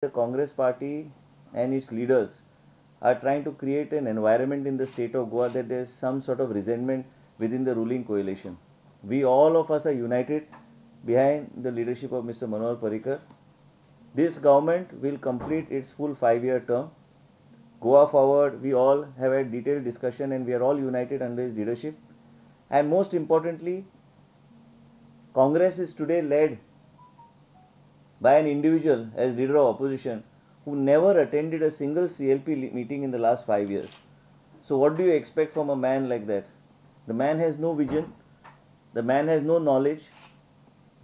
The Congress party and its leaders are trying to create an environment in the state of Goa that there is some sort of resentment within the ruling coalition. We all of us are united behind the leadership of Mr. Manohar Parrikar. This government will complete its full 5-year term. Goa forward, we all have a detailed discussion and we are all united under his leadership. And most importantly, Congress is today led by an individual as leader of opposition who never attended a single CLP meeting in the last 5 years. So what do you expect from a man like that? The man has no vision, the man has no knowledge.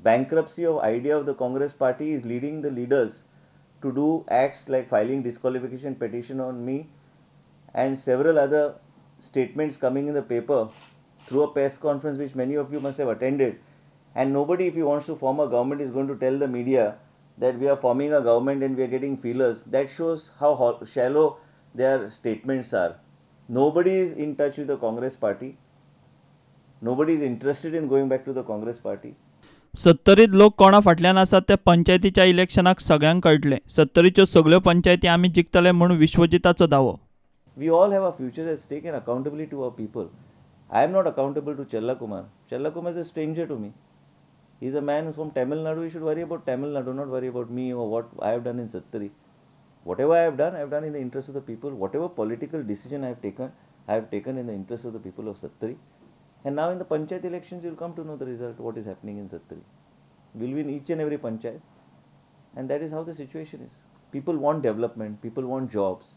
Bankruptcy of idea of the Congress party is leading the leaders to do acts like filing disqualification petition on me and several other statements coming in the paper through a press conference which many of you must have attended. And nobody, if he wants to form a government, is going to tell the media that we are forming a government and we are getting feelers. That shows how shallow their statements are. Nobody is in touch with the Congress party. Nobody is interested in going back to the Congress party. 70 लोक कोणा फाटल्यान आसात त्या पंचायतीच्या इलेक्शनाक सगळ्यांक कळटलें. 70च्यो सगळ्यो पंचायती आमी जिखतले म्हणून विश्वजिताचो दावो. We all have our futures at stake and accountability to our people. I am not accountable to Chella Kumar. Chella Kumar is a stranger to me. He is a man from Tamil Nadu. He should worry about Tamil Nadu, not worry about me or what I have done in Sattari. Whatever I have done in the interest of the people. Whatever political decision I have taken in the interest of the people of Sattari. And now in the Panchayat elections, you will come to know the result, what is happening in Sattari. We will win each and every Panchayat. And that is how the situation is. People want development. People want jobs.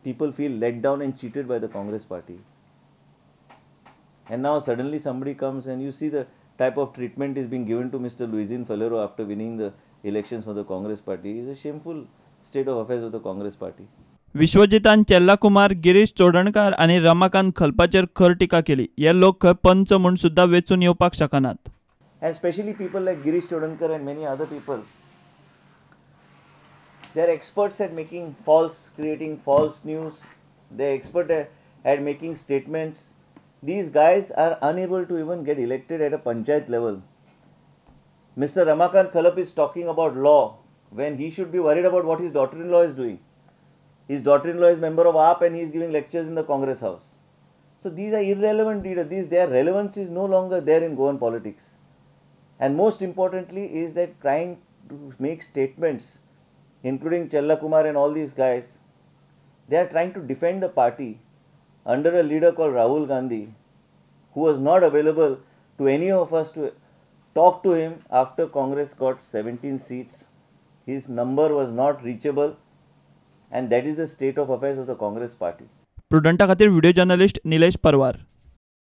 People feel let down and cheated by the Congress party. And now suddenly somebody comes and you see the type of treatment is being given to Mr. Luizin Falero after winning the elections for the Congress party. It is a shameful state of affairs of the Congress party. विश्वजितान चेल्ला कुमार, गिरीश चोडणकार आणि रमाकांत खलपाचेर खर टिका केली. हे लोक खंय पंच म्हूण सुद्धा वेचून येवपाक शकनात. And especially people like Girish Chodankar and many other people, they are experts at creating false news. They are expert at making statements. These guys are unable to even get elected at a panchayat level. Mr. Ramakant Khalap is talking about law when he should be worried about what his daughter-in-law is doing. His daughter-in-law is member of AAP and he is giving lectures in the Congress house. So these are irrelevant leaders. Their relevance is no longer there in Goan politics. And most importantly is that trying to make statements, including Chella Kumar and all these guys, they are trying to defend the party under a leader called Rahul Gandhi, who was not available to any of us to talk to him after Congress got 17 seats. His number was not reachable. And that is the state of affairs of the Congress party. प्रुडंटा खातीर video journalist Nilesh परवार.